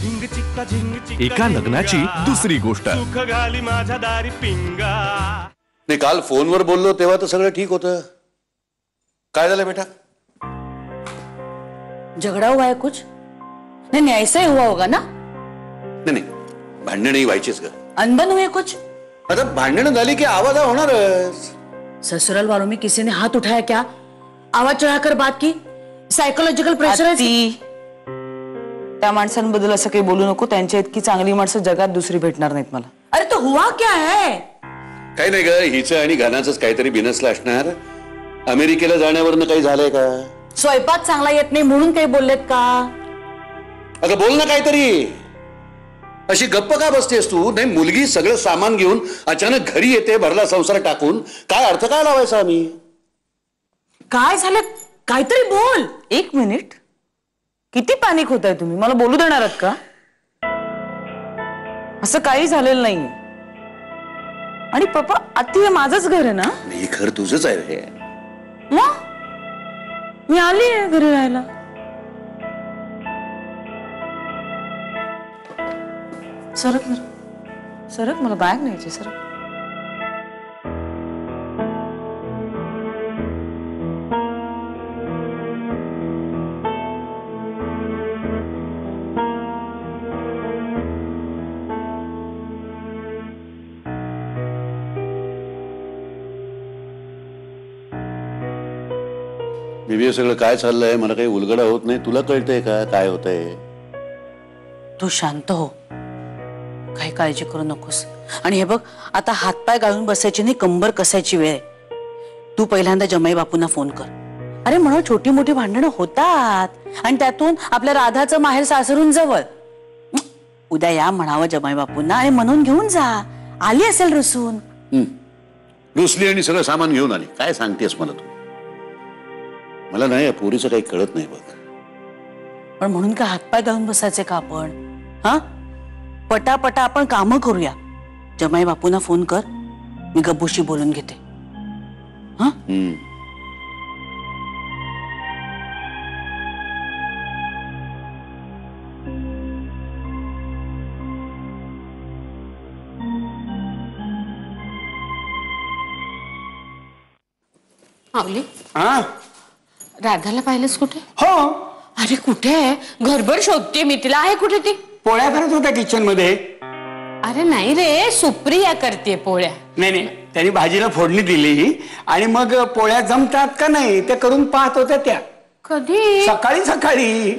एका लग्नाची दुसरी गोष्ट. नाही, काल फोनवर बोललो तेव्हा तर सगळं ठीक होतं. काय झालं बेटा? झगड़ा हुआ है कुछ? नहीं ऐसा ही हुआ होगा ना. नाही, भांडण नाही व्हायचीच ग. अनबन हुए कुछ? आता भांडण झाली की आवाज होणारच. ससुराल वालों में किसी ने हाथ उठाया क्या? आवाज चढ़ाकर बात की? सायकोलॉजिकल प्रेशर है. त्या माणसांबद्दल असं काही बोलू नको. त्यांच्या इतकी चांगली माणसं जगात दुसरी भेटणार नाहीत मला. अरे तो हुआ क्या है? काही नाही ग, हिचं आणि घानाचंच काहीतरी बिनसलं असणार. अमेरिकेला जाण्यावरनं काही झालंय का? स्वयंपाक चांगला येत नाही म्हणून काही बोललेत का? अगं बोल ना काहीतरी. अशी गप्प का बसतेस तू? नाही, मुलगी सगळं सामान घेऊन अचानक घरी येते भरला संसार टाकून. काय अर्थ काय लावायचा आम्ही? काय झालं? काहीतरी बोल. एक मिनिट. किती पॅनिक होताय तुम्ही? मला बोलू देणार आहात का? असं काही झालेलं नाही. आणि पप्पा आत्ती हे माझंच घर आहे ना? हे घर तुझंच आहे रे. मग मी आली आहे घरी राहायला. सरक सरक, मला बॅग न्यायची. सरक. बेबी, सगळं काय चाललंय मला काही उलगडा होत नाही. तुला कळतंय का काय होतंय? तू शांत हो. काही काळजी करू नकोस. आणि हे बघ, आता हातपाय गाळून बसायची नाही, कंबर कसायची वेळ आहे. तू पहिल्यांदा जमाई बापूंना फोन कर. अरे म्हणून छोटी मोठी भांडणं होतात आणि त्यातून आपल्या राधाचं माहेर सासरून जवळ. उद्या या म्हणावं जमाई बापूंना आणि म्हणून घेऊन जा. आली असेल रुसून. रुसली आणि सगळं सामान घेऊन आली. काय सांगतेस मला तू? मला नाही, पोरीचं काही कळत नाही बघ. पण म्हणून काय हातपाय घालून बसायचे का आपण? हा, पटापटा आपण कामं करूया. जमाई बापूंना फोन कर. मी गब्बूशी बोलून घेते. हा, माऊली, हाँ राधाला पाहिलंस कुठे? हो. अरे कुठे आहे? घरभर शोधते मी तिला. आहे कुठे ती? पोळ्या करत होत्या किचन मध्ये. अरे नाही रे, सुप्रिया करते पोळ्या. नाही, त्यांनी भाजीला फोडणी दिली आणि मग पोळ्या जमतात का नाही ते करून पाहत होत्या त्या. कधी? सकाळी.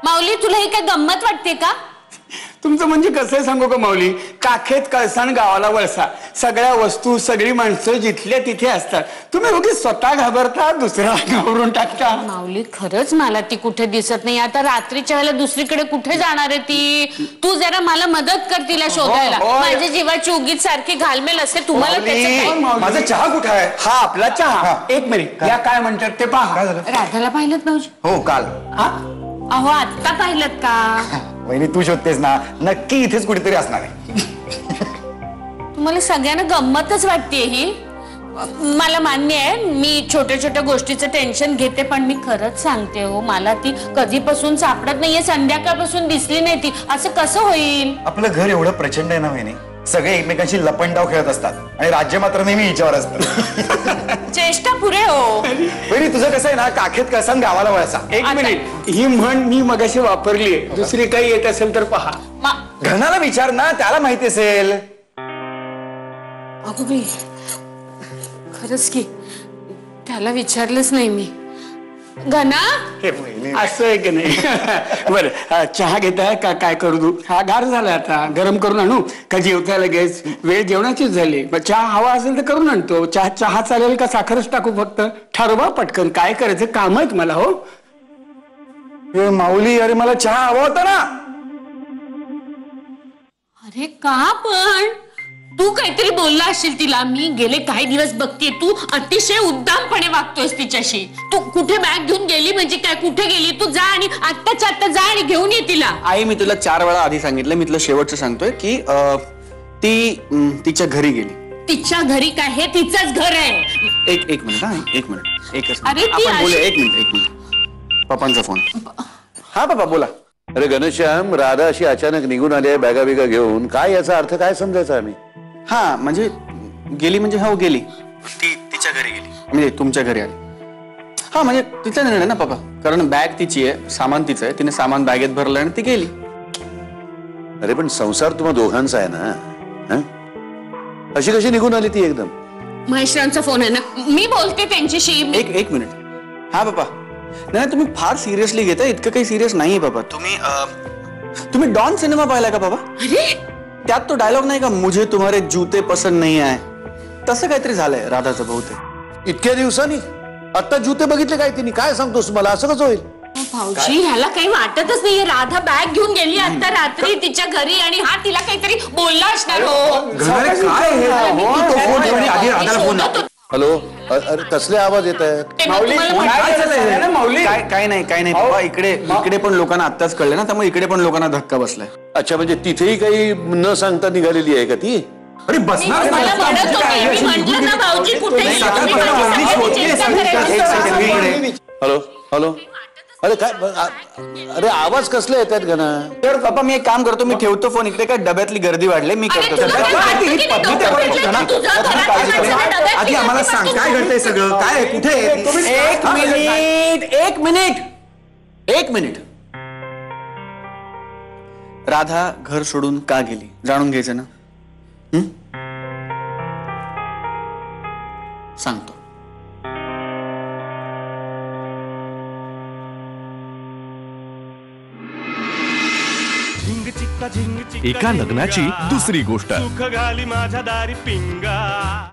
माऊली, तुला ही काय गंमत वाटते का? तुमचं म्हणजे कसं सांगू का माऊली? काखेत कळसाण गावाला वळसा. सगळ्या वस्तू सगळी माणसं जिथल्या तिथे असतात. तुम्ही उगीच स्वतः घाबरता, दुसऱ्याला घाबरून टाकता. माऊली, खरंच मला ती कुठे दिसत नाही. आता रात्रीच्या वेळेला दुसरीकडे कुठे जाणार आहे ती? तू जरा मला मदत कर तिला शोधायला. माझ्या जीवाची उगीच सारखी घालमेल असते. तुम्हाला माझा चहा कुठे आहे? हा आपला चहा. एक मिनिट, या काय म्हणतात ते पहा. राधाला पाहिलं भाऊजी? हो, काल. अहो, आत्ता पाहिलं का? वहिनी तू शोधतेस ना, नक्की इथेच कुठेतरी असणार आहे. तुम्हाला सगळ्यांना गंमतच वाटते ही. मला मान्य आहे, मी छोट्या छोट्या गोष्टीचं टेन्शन घेते, पण मी खरंच सांगते हो, मला ती कधीपासून सापडत नाहीये. संध्याकाळपासून दिसली नाही ती. असं कसं होईल? आपलं घर एवढं प्रचंड आहे ना वहिनी. सगळे एकमेकांशी लपंडाव खेळत असतात आणि राज्य मात्र नेहमी हिच्यावर असतं. चेष्टा पुरे हो. वहिनी तुझं कसं आहे ना, काखेत कळसाण गावाला वळसा. एक मिनिट, ही म्हण मी मगाशी वापरली आहे. दुसरी काही येत असेल तर पहा. घनाला विचार ना, त्याला माहिती असेल. अगो बाई, खरंच की त्याला विचारलंच नाही मी. घना, असं आहे की नाही? बरं, चहा घेताय का काय करू दू? हा गार झाला, आता गरम करून आणू का? जेवताय लगेच? वेळ जेवणाचीच झाली. चहा हवा असेल तर करून आणतो. चहा चालेल का साखरच टाकू? फक्त ठरवा पटकन, काय करायचं काम आहेत मला. हो माऊली, अरे मला चहा हवा होता ना. अरे का पण? तू काहीतरी बोलला असेल तिला. मी गेले काही दिवस बघतीये तू अतिशय उद्दामपणे वागतोयस तिच्याशी. तू कुठे बॅग घेऊन गेली म्हणजे काय? कुठे गेली? तू जा आणि आत्ताच्या आत्ता जा आणि घेऊन ये तिला. आई, मी तुला 4 वेळा आधी सांगितलं. मी तुला शेवटचं सांगतोय की ती तिच्या घरी गेली. तिच्या घरी काय? हे तिचंच घर आहे. एक मिनिट. हा, एक मिनिट. एकच अरे आपण बोलूया. एक मिनिट. पप्पांचा फोन. हा पप्पा बोला. अरे घनश्याम, राधा अशी अचानक निघून आली आहे बॅगा बिगा घेऊन, काय याचा अर्थ काय समजायचा आम्ही? हा म्हणजे गेली म्हणजे हो गेली, ती तिच्या घरी गेली म्हणजे तुमच्या घरी आली. हा म्हणजे तिचा निर्णय ना पापा, कारण बॅग तिची आहे, सामान तिचं आहे, तिने सामान बॅगेत भरलं आणि ती गेली. अरे पण संसार तुम्हा दोघांचा आहे ना, हं? अशी कशी निघून आली ती एकदम? महेशरावांचा फोन आहे ना, मी बोलते त्यांच्याशी. एक मिनिट. हा पापा, नाही तुम्ही फार सिरियसली घेताय, इतकं काही सिरियस नाहीये बाबा. तुम्ही डॉन सिनेमा पाहिला का बाबा? अरे त्यात तो डायलॉग नाही का, मुझे तुम्हारे जूते पसंद नाही आहे, तसं काहीतरी झालंय राधाचं बहुतेक. इतक्या दिवसांनी आता जुते बघितले काय तिने? काय सांगतोस मला, असं कसं होईल? भाऊजी, ह्याला काही वाटतच नाहीये. राधा बॅग घेऊन गेली आता रात्री तिच्या घरी आणि हा तिला काहीतरी बोलला असणार. हॅलो, अरे कसले आवाज येत आहेत? काय नाही बाबा, इकडे पण लोकांना आत्ताच कळलं ना, त्यामुळे इकडे पण लोकांना धक्का बसलाय. अच्छा, म्हणजे तिथेही काही न सांगता निघालेली आहे का ती? अरे बसणार मला म्हणत होते, मी म्हटलं ना भाऊजी कुठे हॅलो हॅलो, अरे काय, अरे आवाज कसले येत आहेत घना? तर बाबा मी एक काम करतो, मी ठेवतो फोन इकडे, काय डब्यातली गर्दी वाढली, मी करतो. आधी आम्हाला सांग काय घडतंय सगळं, काय कुठे? एक मिनिट. राधा घर सोडून का गेली जाणून घ्यायचं ना. सांगतो. एका लग्नाची दुसरी गोष्ट. सुख घाली माझ्या दारी पिंगा.